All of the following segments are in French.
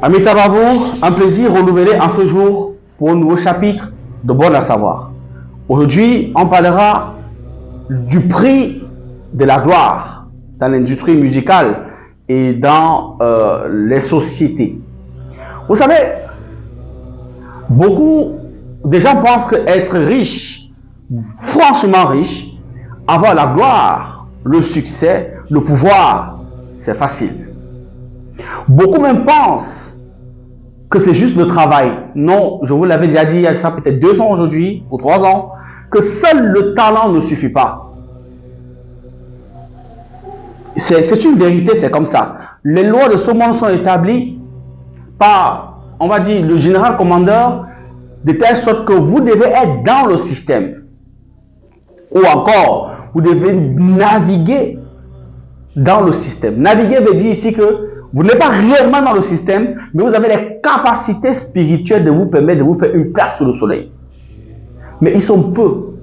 Amis Tababou, un plaisir renouvelé en ce jour pour un nouveau chapitre de Bon à savoir. Aujourd'hui, on parlera du prix de la gloire dans l'industrie musicale et dans les sociétés. Vous savez, beaucoup de gens pensent qu'être riche, franchement riche, avoir la gloire, le succès, le pouvoir, c'est facile. Beaucoup même pensent que c'est juste le travail. Non, je vous l'avais déjà dit il y a ça peut-être 2 ans aujourd'hui, ou 3 ans, que seul le talent ne suffit pas. C'est une vérité, c'est comme ça. Les lois de ce monde sont établies par, on va dire, le général commandeur, de telle sorte que vous devez être dans le système. Ou encore, vous devez naviguer dans le système. Naviguer veut dire ici que vous n'êtes pas réellement dans le système, mais vous avez les capacités spirituelles de vous permettre de vous faire une place sur le soleil. Mais ils sont peu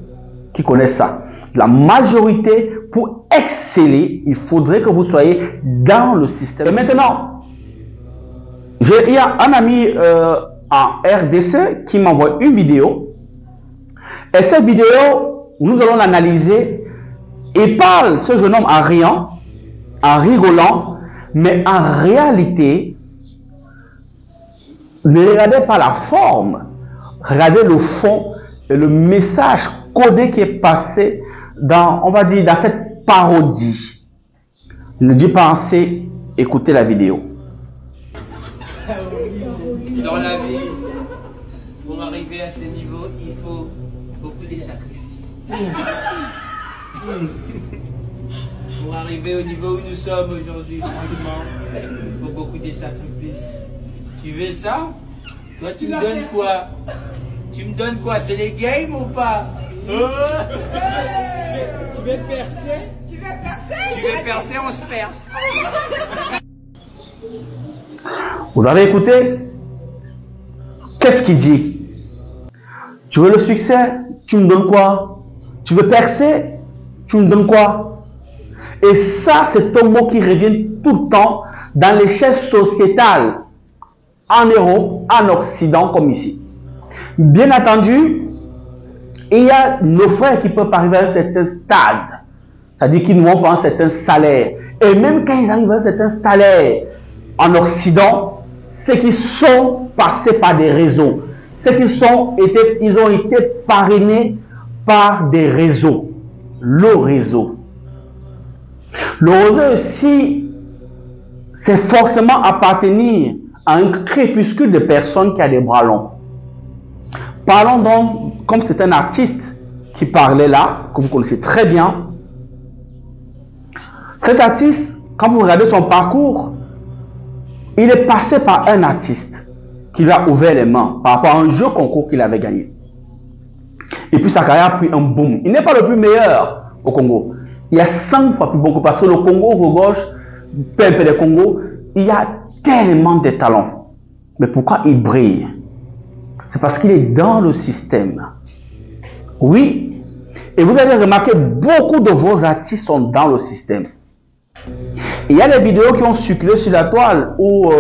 qui connaissent ça. La majorité, pour exceller, il faudrait que vous soyez dans le système. Et maintenant, il y a un ami en RDC qui m'envoie une vidéo. Et cette vidéo, nous allons l'analyser. Il parle, ce jeune homme, en riant, en rigolant, mais en réalité, ne regardez pas la forme, regardez le fond et le message codé qui est passé dans, on va dire, dans cette parodie. Ne dis pas assez, écoutez la vidéo. Dans la vie, pour arriver à ce niveau, il faut beaucoup de sacrifices. Pour arriver au niveau où nous sommes aujourd'hui, franchement, il faut beaucoup de sacrifices. Tu veux ça? Toi, tu me donnes quoi? Tu me donnes quoi? C'est les games ou pas? Tu veux percer? Tu veux percer? Tu veux percer, on se perce. Vous avez écouté? Qu'est-ce qu'il dit? Tu veux le succès? Tu me donnes quoi? Tu veux percer? Tu me donnes quoi? Et ça, c'est un mot qui revient tout le temps dans l'échelle sociétale, en Europe, en Occident, comme ici. Bien entendu, il y a nos frères qui peuvent arriver à un certain stade, c'est-à-dire qu'ils n'ont pas un certain salaire. Et même quand ils arrivent à un certain salaire en Occident, c'est qu'ils sont passés par des réseaux. C'est qu'ils ont été parrainés par des réseaux. Le réseau. Le réseau aussi, c'est forcément appartenir à un crépuscule de personnes qui a des bras longs. Parlons donc, comme c'est un artiste qui parlait là, que vous connaissez très bien. Cet artiste, quand vous regardez son parcours, il est passé par un artiste qui lui a ouvert les mains par rapport à un jeu concours qu'il avait gagné. Et puis sa carrière a pris un boom. Il n'est pas le plus meilleur au Congo. Il y a 5 fois plus beaucoup parce que le Congo regorge, peu importe le Congo, il y a tellement de talents. Mais pourquoi il brille? C'est parce qu'il est dans le système. Oui. Et vous avez remarqué, beaucoup de vos artistes sont dans le système. Il y a des vidéos qui ont circulé sur la toile où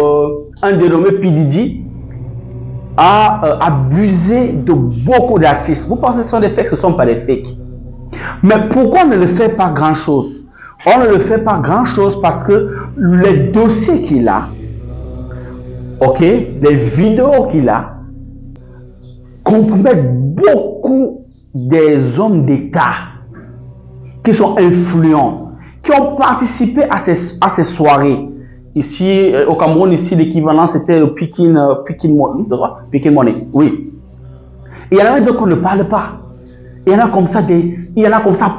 un dénommé P. Diddy a abusé de beaucoup d'artistes. Vous pensez que ce sont des fakes, ce ne sont pas des fakes. Mais pourquoi on ne le fait pas grand-chose? On ne le fait pas grand-chose parce que les dossiers qu'il a, ok, les vidéos qu'il a, compromettent beaucoup des hommes d'État qui sont influents, qui ont participé à ces soirées. Ici, au Cameroun, ici, l'équivalent, c'était le Pikin Money. Oui. Et il y en a d'autres qu'on ne parle pas. Il y en a comme ça,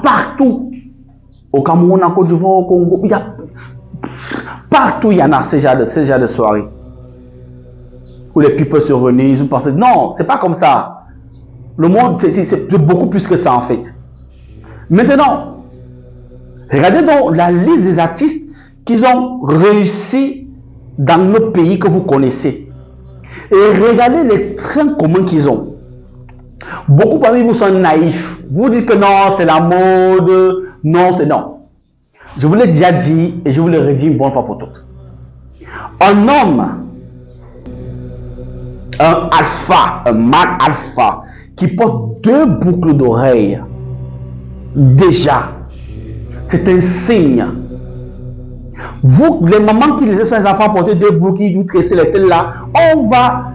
partout. Au Cameroun, en Côte d'Ivoire, au Congo, partout il y en a ce genre de soirées. Où les people se réunissent, vous pensez, non, c'est pas comme ça. Le monde, c'est beaucoup plus que ça en fait. Maintenant, regardez donc la liste des artistes qui ont réussi dans nos pays que vous connaissez. Et regardez les trains communs qu'ils ont. Beaucoup parmi vous sont naïfs. Vous dites que non, c'est la mode. Non, c'est non. Je vous l'ai déjà dit et je vous le redis une bonne fois pour toutes. Un homme un alpha, un mâle alpha, qui porte 2 boucles d'oreilles, déjà, c'est un signe. Vous, les mamans qui laissent leurs enfants porter 2 boucles, qui vous tressez les têtes là, on va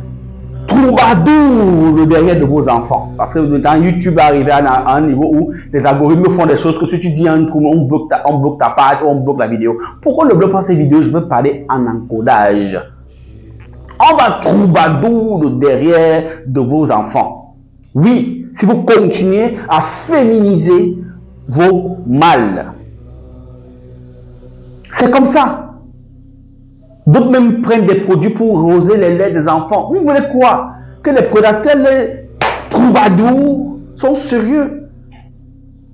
troubadour le derrière de vos enfants. Parce que dans YouTube arrivé à un niveau où les algorithmes font des choses que si tu dis un trou, on bloque ta page, on bloque la vidéo. Pourquoi on ne bloque pas ces vidéos? Je veux parler en encodage. On va troubadour le derrière de vos enfants. Oui, si vous continuez à féminiser vos mâles. C'est comme ça. D'autres même prennent des produits pour roser les laits des enfants. Vous voulez quoi? Que les prédateurs, les troubadours, sont sérieux.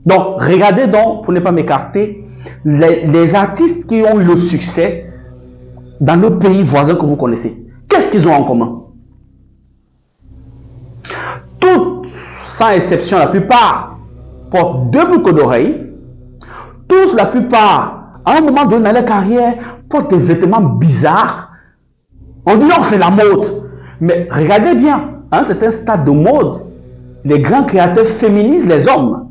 Donc, regardez donc, pour ne pas m'écarter, les artistes qui ont eu le succès dans nos pays voisins que vous connaissez. Qu'est-ce qu'ils ont en commun? Tous, sans exception, la plupart portent 2 boucles d'oreilles. Tous, la plupart, à un moment donné dans leur carrière, portent des vêtements bizarres. On dit non, c'est la mode. Mais regardez bien, hein, c'est un stade de mode. Les grands créateurs féminisent les hommes.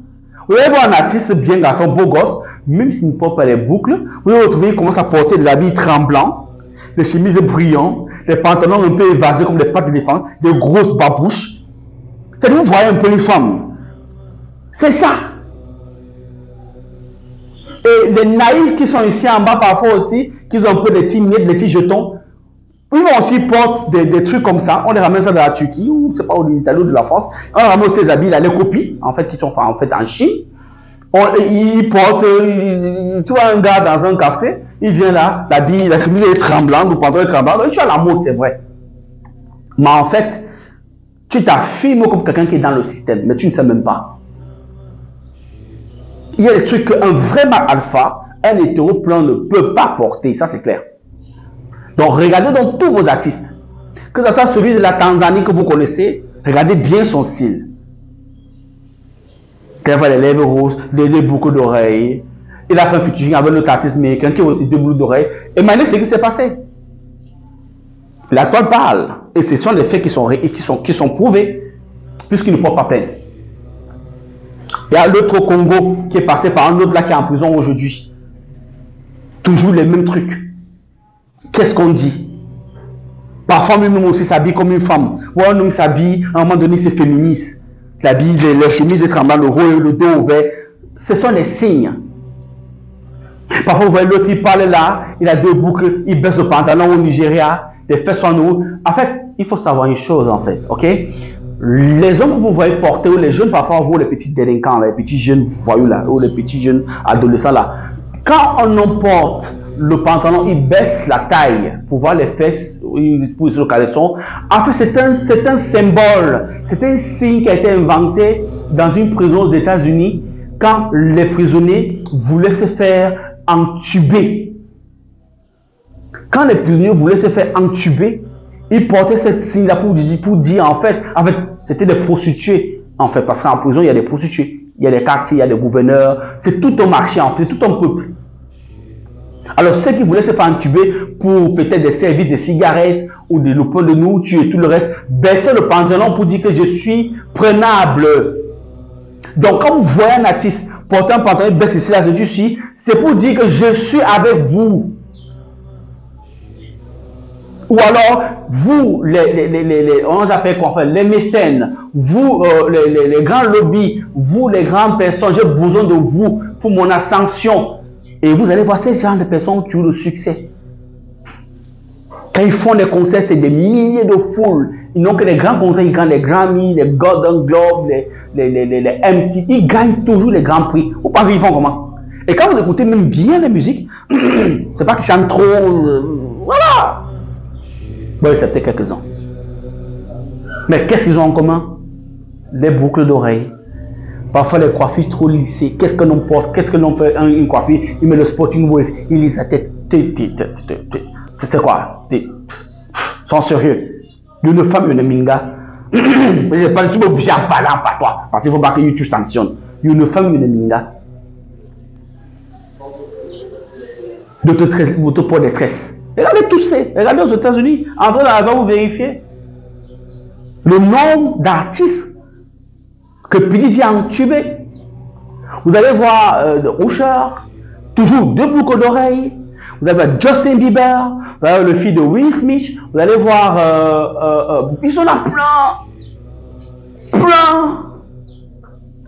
Vous allez voir un artiste bien garçon, beau gosse, même s'il ne porte pas les boucles, vous allez retrouver, il commence à porter des habits tremblants, des chemises brillants, des pantalons un peu évasés comme des pattes d'éléphant, des grosses babouches. Et vous voyez un peu une femme. C'est ça. Et les naïfs qui sont ici en bas parfois aussi, qui ont un peu des petits miettes, des petits jetons, ils vont aussi porter des trucs comme ça. On les ramène ça de la Turquie ou c'est pas de l'Italie ou de la France. On ramène aussi ces habits là, les copies en fait qui sont en fait en Chine. Ils portent, tu vois un gars dans un café, il vient là, la chemise est tremblante, le pantalon est tremblant. Tu as la mode, c'est vrai. Mais en fait, tu t'affirmes comme quelqu'un qui est dans le système, mais tu ne sais même pas. Il y a des trucs qu'un vrai mâle alpha, un hétéroplan ne peut pas porter, ça c'est clair. Donc regardez donc tous vos artistes, que ce soit celui de la Tanzanie que vous connaissez, regardez bien son style. Quand il voit les lèvres roses, les boucles d'oreilles, il a fait un featuring avec notre artiste américain qui a aussi 2 boucles d'oreilles. Et maintenant, c'est ce qui s'est passé. La toile parle, et ce sont les faits qui sont prouvés, puisqu'il ne porte pas plainte. Il y a l'autre au Congo qui est passé par un autre là qui est en prison aujourd'hui. Toujours les mêmes trucs. Qu'est-ce qu'on dit? Parfois, même aussi s'habille comme une femme. Ou un homme s'habille, à un moment donné, c'est féministe. L'habille, les chemises tremblantes, le haut et le dos ouvert. Ce sont les signes. Parfois, vous voyez l'autre, il parle là, il a 2 boucles, il baisse le pantalon au Nigeria, les fesses sont en haut. En fait, il faut savoir une chose, en fait, ok? Les hommes que vous voyez porter, ou les jeunes, parfois, vous, les petits délinquants, les petits jeunes voyous là, ou les petits jeunes adolescents là, quand on emporte le pantalon, il baisse la taille pour voir les fesses, pour le caleçon. En fait, c'est un symbole, c'est un signe qui a été inventé dans une prison aux États-Unis quand les prisonniers voulaient se faire entuber. Quand les prisonniers voulaient se faire entuber, ils portaient cette signe-là pour dire en fait c'était des prostituées. En fait, parce qu'en prison, il y a des prostituées, il y a des quartiers, il y a des gouverneurs, c'est tout un marché, en fait, tout un peuple. Alors, ceux qui voulaient se faire entuber pour peut-être des services de cigarettes ou de lopins de nourriture et tout le reste, baissaient le pantalon pour dire que je suis prenable. Donc, quand vous voyez un artiste porter un pantalon, baisse ici la ceinture, c'est pour dire que je suis avec vous. Ou alors, vous, on appelle quoi, les mécènes, vous, les grands lobbies, vous, les grandes personnes, j'ai besoin de vous pour mon ascension. Et vous allez voir ces gens de personnes qui ont le succès. Quand ils font des concerts, c'est des milliers de foules. Ils n'ont que les grands concerts, ils gagnent les Grammy, les Golden Globes, les MTV. Ils gagnent toujours les grands prix. Vous pensez qu'ils font comment? Et quand vous écoutez même bien la musique, c'est pas qu'ils chantent trop. Voilà! Bon, c'est peut-être quelques-uns. Mais qu'est-ce qu'ils ont en commun? Les boucles d'oreilles. Parfois les coiffures trop lissées. Qu'est-ce que l'on porte? Qu'est-ce que l'on fait? Une coiffure, il met le sporting wave, il lisse sa tête. C'est quoi? Sans sérieux. Une femme, une minga. Je ne pas obligé à parler en patois. Parce qu'il faut pas que YouTube sanctionne. Une femme, une minga. D'autres pour des tresses. Regardez tous ces. Regardez aux États-Unis. Entrez là, vous vérifiez. le nombre d'artistes que P. Diddy a entubé. Vous allez voir Usher, toujours deux boucles d'oreilles. Vous allez voir Justin Bieber, vous allez voir le fils de Will Smith, vous allez voir, ils sont là plein.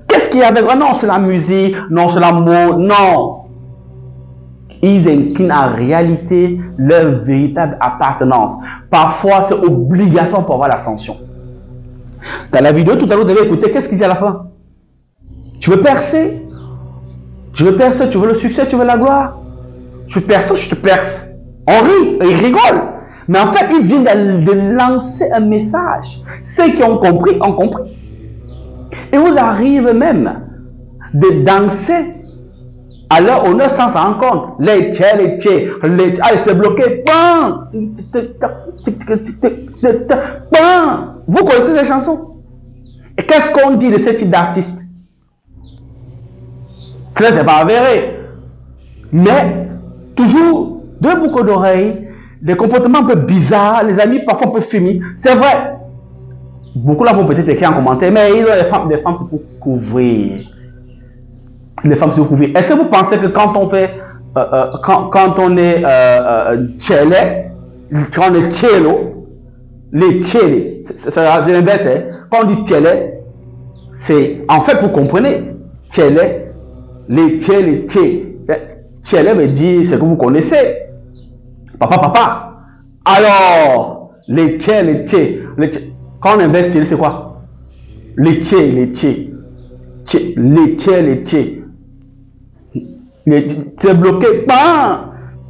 Qu'est-ce qu'il y a avec? Oh non, c'est la musique, non, c'est l'amour, non. Ils inclinent en réalité leur véritable appartenance. Parfois, c'est obligatoire pour avoir l'ascension. Dans la vidéo, tout à l'heure, vous avez écouté, qu'est-ce qu'il dit à la fin? Tu veux percer? Tu veux percer, tu veux le succès, tu veux la gloire? Tu perces, je te perce. On rit, il rigole. Mais en fait, il vient de lancer un message. Ceux qui ont compris, ont compris. Et vous arrivez même de danser à leur honneur sans s'en rendre compte. Les ah, c'est bloqué. Vous connaissez ces chansons? Et qu'est-ce qu'on dit de ce type d'artiste? Ça, c'est pas avéré. Mais, toujours, deux boucles d'oreilles, des comportements un peu bizarres, les amis parfois un peu féminins. C'est vrai. Beaucoup là vont peut-être écrire en commentaire, mais ils ont des femmes c'est pour couvrir. Les femmes c'est pour couvrir. Est-ce que vous pensez que quand on fait, quand on est tchélé, quand on est tchélo, les tchélés, c'est l'inverse, hein? Quand on dit tchélé, c'est, en fait, vous comprenez, tchélé, les tchélé, tchélé veut dire ce que vous connaissez. Papa. Alors, les tchélé, quand on inverse, c'est quoi? C'est bloqué.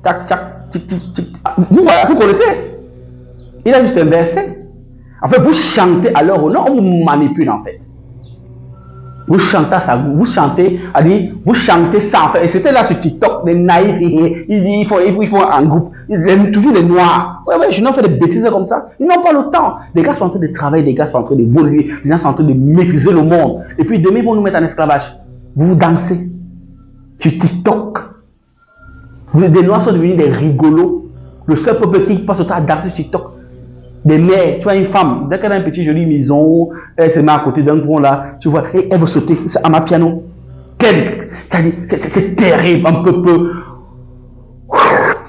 Tac, tac, tic, tic, tic. Vous connaissez? Il a juste inversé. En fait, vous chantez à leur honneur, on vous manipule en fait. Vous chantez ça, vous chantez ça en fait. Et c'était là sur TikTok, les naïfs, ils font un groupe. Ils aiment toujours les noirs. Ouais, je n'en fais des bêtises comme ça. Ils n'ont pas le temps. Les gars sont en train de travailler, les gars sont en train d'évoluer, les gens sont en train de maîtriser le monde. Et puis demain, ils vont nous mettre en esclavage. Vous dansez sur TikTok. Des noirs sont devenus des rigolos. Le seul peuple qui passe au temps à danser sur TikTok. Des mères, tu vois une femme, dès qu'elle a une petite jolie maison, elle se met à côté d'un pont là, tu vois, et elle veut sauter à ma piano. C'est terrible, un peu.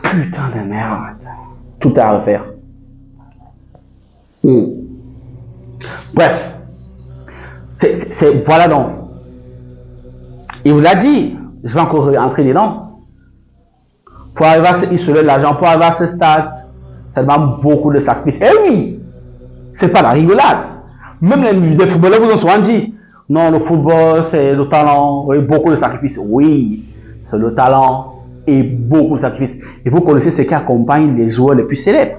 Putain de merde. Tout à refaire. Bref. Voilà donc. Il vous l'a dit, je vais encore rentrer dedans. Pour arriver à il se lève l'argent, pour arriver à ce stade, ça demande beaucoup de sacrifices. Et oui, c'est pas la rigolade. Même les footballeurs vous ont souvent dit, non, le football, c'est le talent et beaucoup de sacrifices. Oui, c'est le talent et beaucoup de sacrifices. Et vous connaissez ce qui accompagne les joueurs les plus célèbres.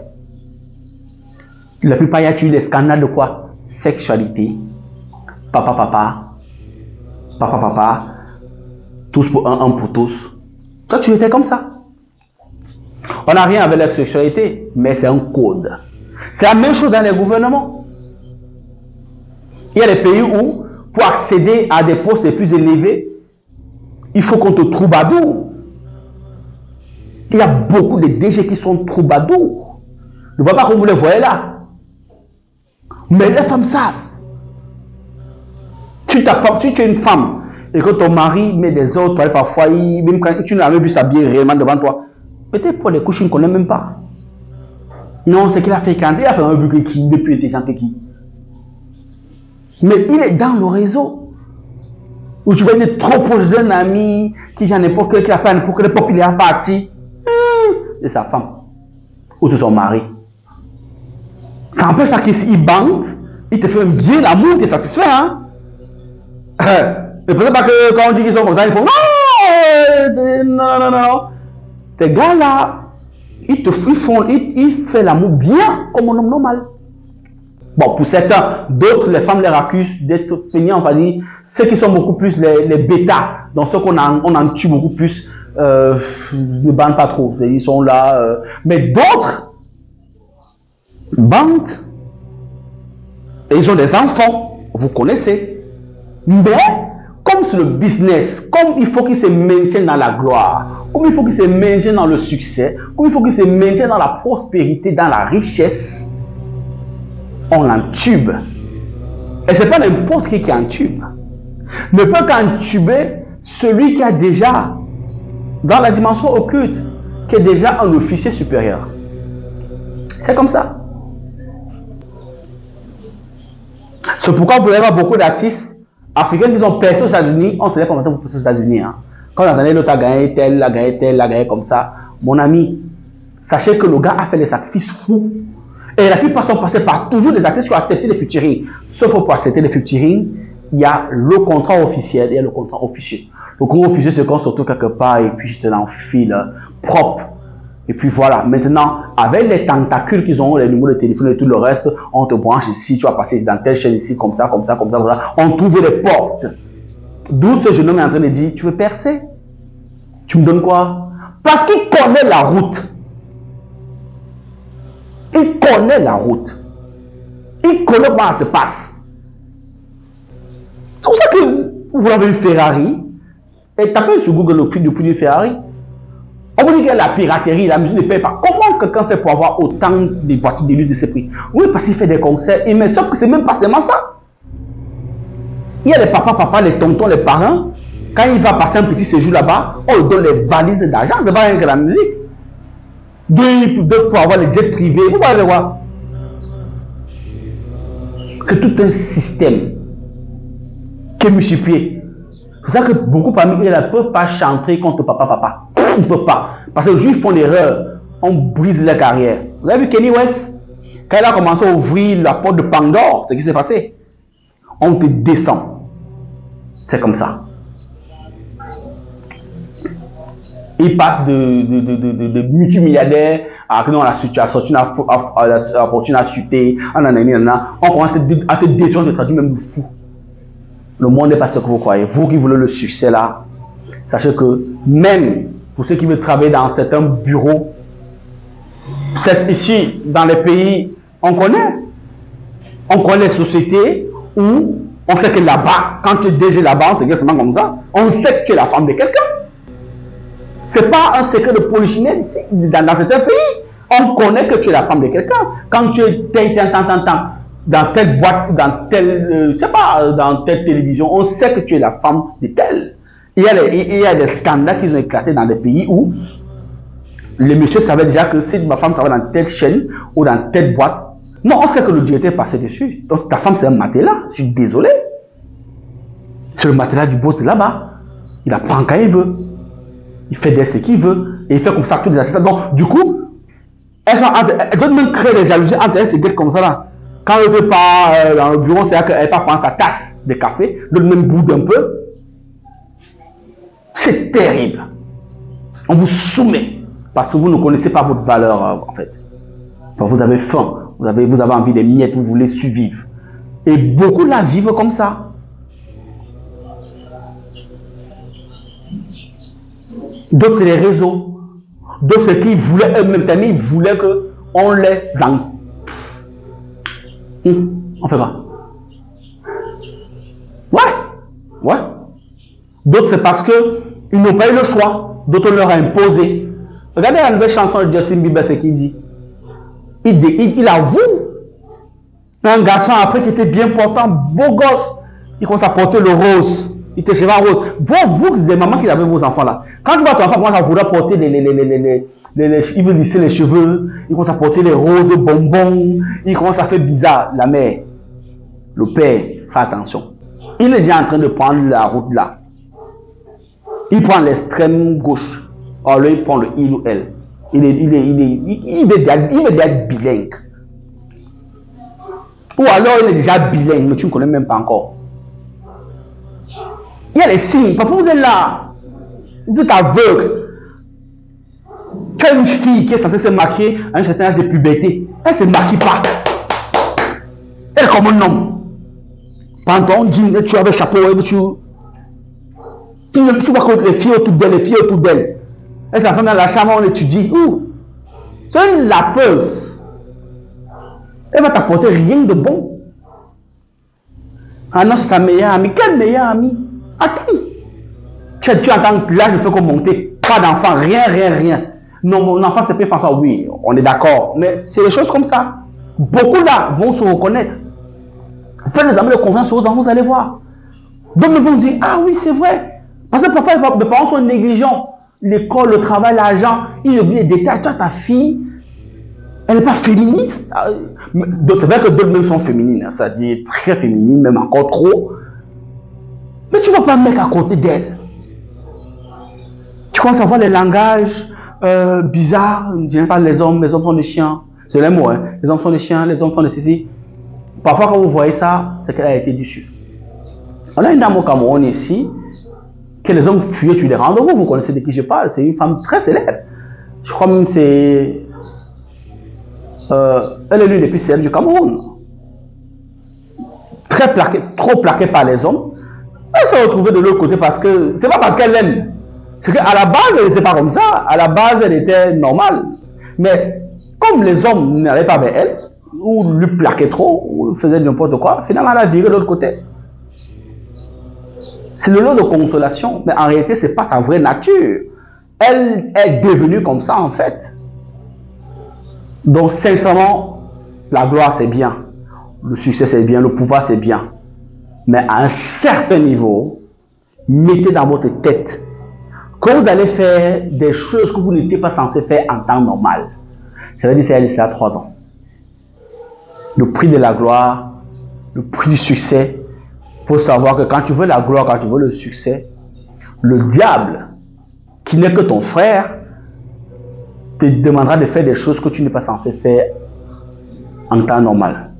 La plupart, il y a eu des scandales de quoi? Sexualité, papa, tous pour un pour tous. Toi, tu étais comme ça. On n'a rien avec la sexualité, mais c'est un code. C'est la même chose dans les gouvernements. Il y a des pays où, pour accéder à des postes les plus élevés, il faut qu'on te troubadour. Il y a beaucoup de DG qui sont troubadours. Ne vois pas comme vous les voyez là. Mais les femmes savent. Si tu es une femme et que ton mari met des autres parfois, même quand tu n'as jamais vu s'habiller réellement devant toi, peut-être pour les couches, tu ne connais même pas. Non, c'est qu'il a fait quand il a fait un but qui depuis intelligent que qui. Mais il est dans le réseau. Où tu vas être trop proche d'un ami qui n'a n'importe quel, qui a pas n'importe quel populaire parti. C'est sa femme. Ou c'est son mari. Ça empêche pas qu'il bande, il te fait un bien, l'amour, tu es satisfait. Hein? Mais peut-être pas que quand on dit qu'ils sont comme ça, ils font non. Ces gars-là, ils font l'amour bien comme un homme normal. Bon, pour certains, d'autres, les femmes les accusent d'être feignants, on va dire, ceux qui sont beaucoup plus les bêtas, donc ceux qu'on en tue beaucoup plus, ne bandent pas trop, ils sont là. Mais d'autres bandent, et ils ont des enfants, vous connaissez. Mais, comme c'est le business, comme il faut qu'ils se maintiennent dans la gloire, comme il faut qu'ils se maintiennent dans le succès, comme il faut qu'ils se maintiennent dans la prospérité, dans la richesse, on l'entube Et ce n'est pas n'importe qui entube. Ne peut qu'entuber celui qui a déjà, dans la dimension occulte, qui est déjà un officier supérieur. C'est comme ça. C'est pourquoi vous allez voir beaucoup d'artistes africains qui ont percé aux États-Unis. On se lève comme ça pour percer aux États-Unis. Hein. Quand on entendait l'autre a gagné tel, a gagné tel, a gagné comme ça. Mon ami, sachez que le gars a fait des sacrifices fous. Et la plupart sont passés par toujours des artistes qui ont accepté les featuring. Sauf pour accepter les featuring, il y a le contrat officiel et il y a le contrat officieux. Le contrat officieux, c'est qu'on se retrouve quelque part et puis je te l'enfile propre. Et puis voilà, maintenant, avec les tentacules qu'ils ont, les numéros de téléphone et tout le reste, on te branche ici, tu vas passer dans telle chaîne ici, comme ça, comme ça, comme ça, comme ça. On trouve les portes. D'où ce jeune homme est en train de dire, tu veux percer? Tu me donnes quoi? Parce qu'il connaît la route. Il connaît la route. Il connaît comment ça se passe. C'est pour ça que vous avez une Ferrari, et tapez sur Google le prix du prix d'une Ferrari. On vous dit que la piraterie, la musique ne paye pas. Comment quelqu'un fait pour avoir autant de voitures de luxe de ce prix? Oui, parce qu'il fait des concerts, mais sauf que c'est même pas seulement ça. Il y a les papas, les tontons, les parents. Quand il va passer un petit séjour là-bas, on lui donne les valises d'argent. C'est pas rien que la musique. Deux pour avoir les jets privés. Vous allez voir. C'est tout un système qui est multiplié. C'est ça que beaucoup parmi eux ne peuvent pas chanter contre papa. Ils ne peuvent pas. Parce que les juifs font l'erreur. On brise leur carrière. Vous avez vu Kenny West? Quand il a commencé à ouvrir la porte de Pandore, c'est ce qui s'est passé. On te descend. C'est comme ça. Il passe de multimilliardaires à la situation, la fortune a chuté. On commence à te détruire, de traduire même de fou. Le monde n'est pas ce que vous croyez. Vous qui voulez le succès là, sachez que même pour ceux qui veulent travailler dans certains bureaux, ici, dans les pays, on connaît les sociétés où on sait que là-bas, quand tu es DG là-bas, on te dit seulement comme ça, on sait que tu es la femme de quelqu'un. Ce n'est pas un secret de polichinelle ici, dans certains pays. On connaît que tu es la femme de quelqu'un. Quand tu es dans telle boîte, dans telle, dans telle télévision, on sait que tu es la femme de telle. Il y a des scandales qui ont éclaté dans des pays où les messieurs savaient déjà que si ma femme travaille dans telle chaîne ou dans telle boîte, non, on sait que le directeur est passé dessus. Donc ta femme c'est un matelas, je suis désolé. C'est le matelas du boss de là-bas. Il la prend quand il veut. Il fait ce qu'il veut. Et il fait comme ça tous les assistants. Donc du coup, elles doivent même créer des jalousies entre elles, ces guettes comme ça là. Quand elle ne veut pas dans le bureau, c'est-à-dire qu'elle va prendre sa tasse de café, l'autre même boude un peu. C'est terrible. On vous soumet parce que vous ne connaissez pas votre valeur en fait. Enfin, vous avez faim, vous avez envie des miettes, vous voulez survivre. Et beaucoup la vivent comme ça. D'autres c'est les réseaux. D'autres c'est qu'ils voulaient eux-mêmes, ils voulaient qu'on les en... On fait pas. Ouais. D'autres c'est parce que ils n'ont pas eu le choix. D'autres leur a imposé. Regardez la nouvelle chanson de Justin Bieber, c'est qu'il dit. Il avoue. Un garçon après qui était bien portant, beau gosse, il commence à porter le rose. Il était cheveux rose. Vous, des mamans qui avez vos enfants là. Quand tu vois ton enfant commence à vouloir porter il veut lisser les cheveux, il commence à porter les roses, bonbons, il commence à faire bizarre. La mère, le père, fait attention. Il est déjà en train de prendre la route là. Il prend l'extrême gauche. Alors là, il prend le il ou elle. Il veut déjà être bilingue. Ou alors il est déjà bilingue, mais tu ne connais même pas encore. Il y a les signes. Parfois vous êtes là. Vous êtes aveugle. Tu as une fille qui est censée se maquiller à un certain âge de puberté. Elle ne se maquille pas. Elle est comme un homme. Pantalon, jean, tu as avec chapeau, tu vois que les filles autour d'elle, elles s'enferment dans la chambre, on étudie. Ouh! Tu es une lapeuse. Elle va t'apporter rien de bon. Ah non, c'est sa meilleure amie. Quelle meilleure amie? Attends. Tu entends, là je fais comme monter. Pas d'enfant, rien. Non, mon enfant c'est pas François, oui, on est d'accord. Mais c'est des choses comme ça. Beaucoup là vont se reconnaître. Faites les amis de confiance aux enfants, vous allez voir. D'autres vont dire, ah oui, c'est vrai. Parce que parfois, les parents sont négligents. L'école, le travail, l'argent, ils oublient les détails. Toi, ta fille, elle n'est pas féministe. C'est vrai que d'autres même sont féminines, c'est-à-dire très féminines, même encore trop. Mais tu ne vois pas un mec à côté d'elle. Tu commences à voir les langages bizarres. Je ne dirais pas les hommes sont des chiens. C'est les mots, hein. Les hommes sont des chiens, les hommes sont des ceci. Parfois, quand vous voyez ça, c'est qu'elle a été déçue. On a une dame au Cameroun ici, que les hommes fuyaient sur les rendez-vous. Vous connaissez de qui je parle. C'est une femme très célèbre. Je crois même que c'est... elle est l'une des plus célèbres du Cameroun. Très plaquée, trop plaquée par les hommes. Elle s'est retrouvée de l'autre côté parce que... C'est pas parce qu'elle l'aime. C'est qu'à la base, elle n'était pas comme ça. À la base, elle était normale. Mais comme les hommes n'allaient pas vers elle, ou lui plaquaient trop, ou faisaient n'importe quoi, finalement, elle a viré de l'autre côté. C'est le lot de consolation, mais en réalité, ce n'est pas sa vraie nature. Elle est devenue comme ça, en fait. Donc, sincèrement, la gloire, c'est bien. Le succès, c'est bien. Le pouvoir, c'est bien. Mais à un certain niveau, mettez dans votre tête que vous allez faire des choses que vous n'étiez pas censé faire en temps normal. Ça veut dire que c'est à 3 ans. Le prix de la gloire, le prix du succès. Il faut savoir que quand tu veux la gloire, quand tu veux le succès, le diable, qui n'est que ton frère, te demandera de faire des choses que tu n'es pas censé faire en temps normal.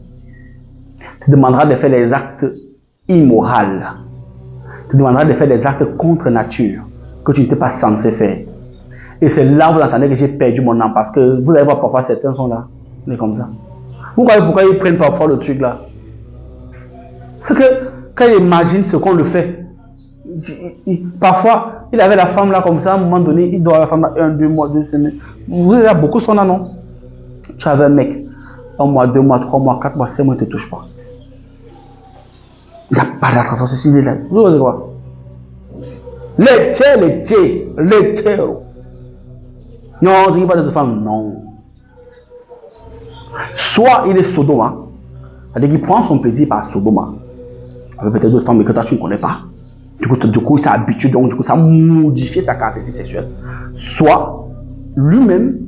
Te demandera de faire des actes immoraux. Te demandera de faire des actes contre nature que tu n'étais pas censé faire. Et c'est là où vous entendez que j'ai perdu mon âme, parce que vous allez voir parfois certains sont là, mais comme ça. Vous voyez pourquoi ils prennent parfois le truc là? C'est que quand il imagine ce qu'on le fait, parfois, il avait la femme là comme ça, à un moment donné, il doit avoir la femme là 1, 2 mois, 2 semaines. Vous avez beaucoup sont là, non? Tu avais un mec, 1 mois, 2 mois, 3 mois, 4 mois, 5 mois, il ne te touche pas. Il n'y a pas d'attraction, ceci, il est là. Vous voyez quoi? Les non, je ne dis pas de femme, non. Soit il est Sodoma, c'est-à-dire qu'il prend son plaisir par Sodoma. Avec peut-être d'autres femmes mais que toi tu ne connais pas. Du coup, il s'est habitué, donc du coup, ça a modifié sa caractéristique sexuelle. Soit, lui-même,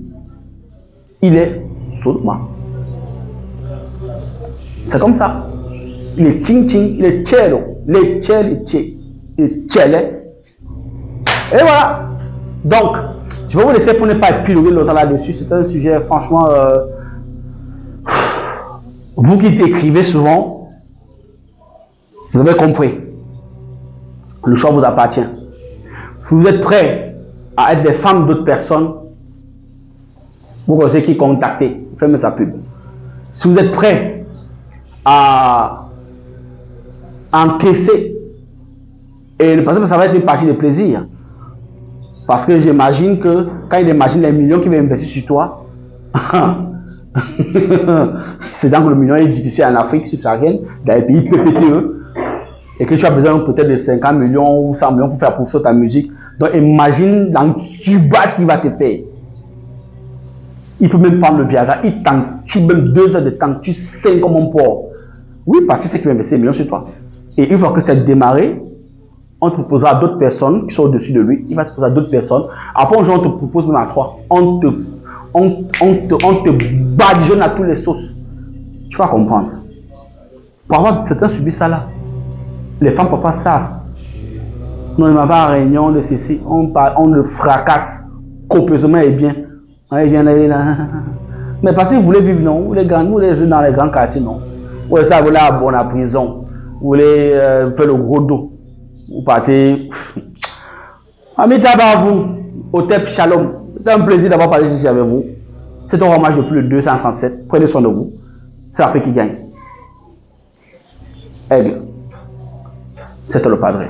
il est Sodoma. C'est comme ça. Il est ting-ting, il est tchelo, les tchel, il est tchele. Et voilà. Donc, je vais vous laisser pour ne pas épiloguer longtemps là-dessus. C'est un sujet, franchement, vous qui écrivez souvent, vous avez compris. Le choix vous appartient. Si vous êtes prêts à être des femmes d'autres personnes, vous connaissez qui contacter. Faites-moi sa pub. Si vous êtes prêts à encaisser, et parce que ça va être une partie de plaisir. Parce que j'imagine que quand il imagine les millions qui vont investir sur toi, c'est donc le million est difficile en Afrique subsaharienne, dans les pays PPTE, et que tu as besoin peut-être de 50 millions ou 100 millions pour faire pousser ta musique. Donc imagine l'entubage qu'il va te faire. Il peut même prendre le Viagra, il t'entube même 2 heures de temps, tu saignes comme un porc. Oui, parce que c'est qui va investir des millions sur toi. Et une fois que c'est démarré, on te proposera à d'autres personnes qui sont au-dessus de lui, il va te proposer à d'autres personnes. Après, un jour, on te propose même à 3. On te badigeonne à tous les sauces. Tu vas comprendre. Parfois, certains subissent ça là. Les femmes parfois savent. Non, il m'a pas en réunion de ceci. On le fracasse copieusement et bien. Il vient d'aller là. Mais parce que vous voulez vivre, non? Vous les dans les grands quartiers, non? Ou ça, vous voulez à la prison. Vous voulez faire le gros dos. Vous partez. Amitabha, vous, au Tep Shalom. C'était un plaisir d'avoir parlé ici avec vous. C'est un hommage de plus de 237. Prenez soin de vous. C'est l'Afrique qui gagne. Aigle. C'était le padre.